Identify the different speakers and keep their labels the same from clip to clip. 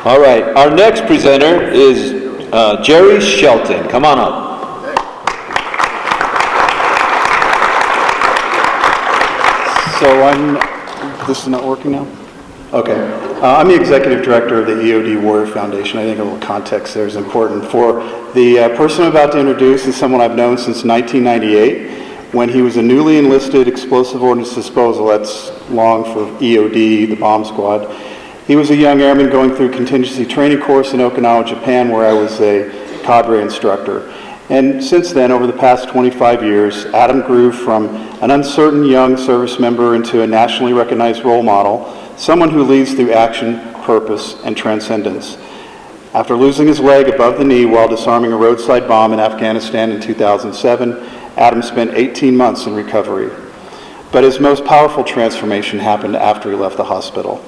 Speaker 1: All right, our next presenter is Jerry Shelton. Come on up.
Speaker 2: So this is not working now? Okay. I'm the executive director of the EOD Warrior Foundation. I think a little context there is important. For the person I'm about to introduce is someone I've known since 1998 when he was a newly enlisted explosive ordnance disposal. That's long for EOD, the bomb squad. He was a young airman going through contingency training course in Okinawa, Japan, where I was a cadre instructor. And since then, over the past 25 years, Adam grew from an uncertain young service member into a nationally recognized role model, someone who leads through action, purpose, and transcendence. After losing his leg above the knee while disarming a roadside bomb in Afghanistan in 2007, Adam spent 18 months in recovery. But his most powerful transformation happened after he left the hospital.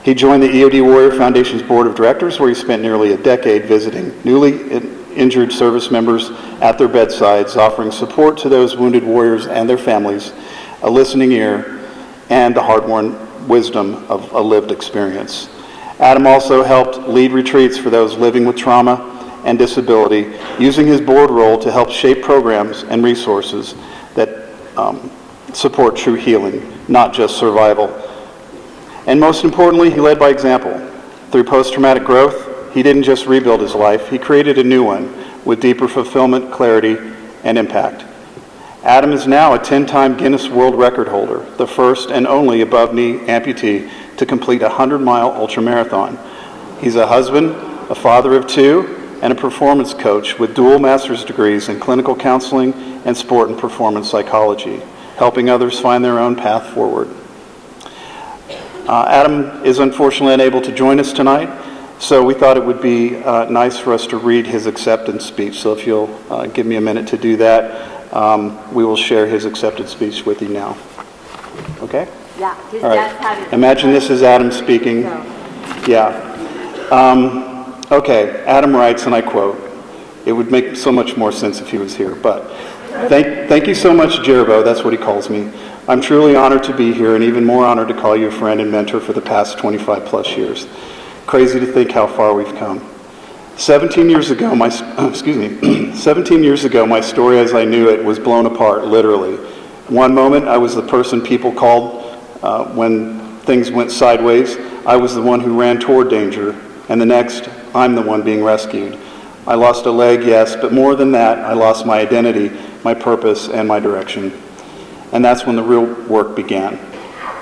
Speaker 2: He joined the EOD Warrior Foundation's board of directors, where he spent nearly a decade visiting newly injured service members at their bedsides, offering support to those wounded warriors and their families, a listening ear, and the hard-won wisdom of a lived experience. Adam also helped lead retreats for those living with trauma and disability, using his board role to help shape programs and resources that support true healing, not just survival. And most importantly, he led by example. Through post-traumatic growth, he didn't just rebuild his life, he created a new one with deeper fulfillment, clarity, and impact. Adam is now a 10-time Guinness World Record holder, the first and only above-knee amputee to complete a 100-mile ultramarathon. He's a husband, a father of two, and a performance coach with dual master's degrees in clinical counseling and sport and performance psychology, helping others find their own path forward. Adam is unfortunately unable to join us tonight, so we thought it would be nice for us to read his acceptance speech. So if you'll give me a minute to do that, we will share his acceptance speech with you now. Okay?
Speaker 3: Yeah.
Speaker 2: All right. Imagine this is Adam speaking. Yeah. Okay. Adam writes, and I quote, "It would make so much more sense if he was here, but thank you so much, Jerbo," that's what he calls me. "I'm truly honored to be here, and even more honored to call you a friend and mentor for the past 25 plus years. Crazy to think how far we've come. 17 years ago, my story as I knew it was blown apart, literally. One moment, I was the person people called when things went sideways. I was the one who ran toward danger, and the next, I'm the one being rescued. I lost a leg, yes, but more than that, I lost my identity, my purpose, and my direction. And that's when the real work began.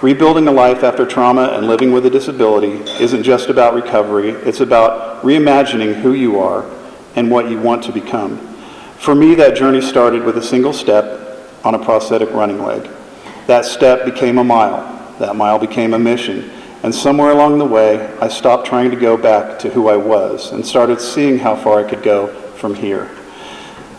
Speaker 2: Rebuilding a life after trauma and living with a disability isn't just about recovery, it's about reimagining who you are and what you want to become. For me, that journey started with a single step on a prosthetic running leg. That step became a mile. That mile became a mission. And somewhere along the way, I stopped trying to go back to who I was and started seeing how far I could go from here.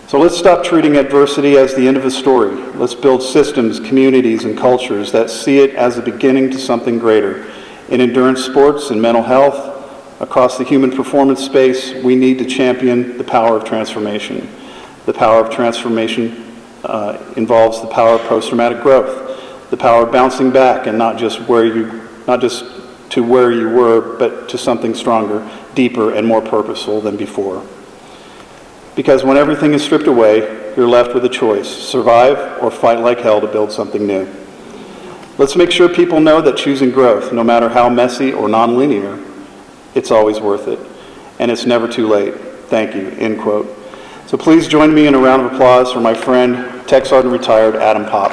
Speaker 2: So let's stop treating adversity as the end of a story. Let's build systems, communities, and cultures that see it as a beginning to something greater. In endurance sports and mental health, across the human performance space, we need to champion the power of transformation. The power of transformation involves the power of post-traumatic growth, the power of bouncing back and not just to where you were, but to something stronger, deeper, and more purposeful than before. Because when everything is stripped away, you're left with a choice: survive or fight like hell to build something new. Let's make sure people know that choosing growth, no matter how messy or non-linear, it's always worth it. And it's never too late. Thank you," end quote. So please join me in a round of applause for my friend, Tech Sergeant retired Adam Popp.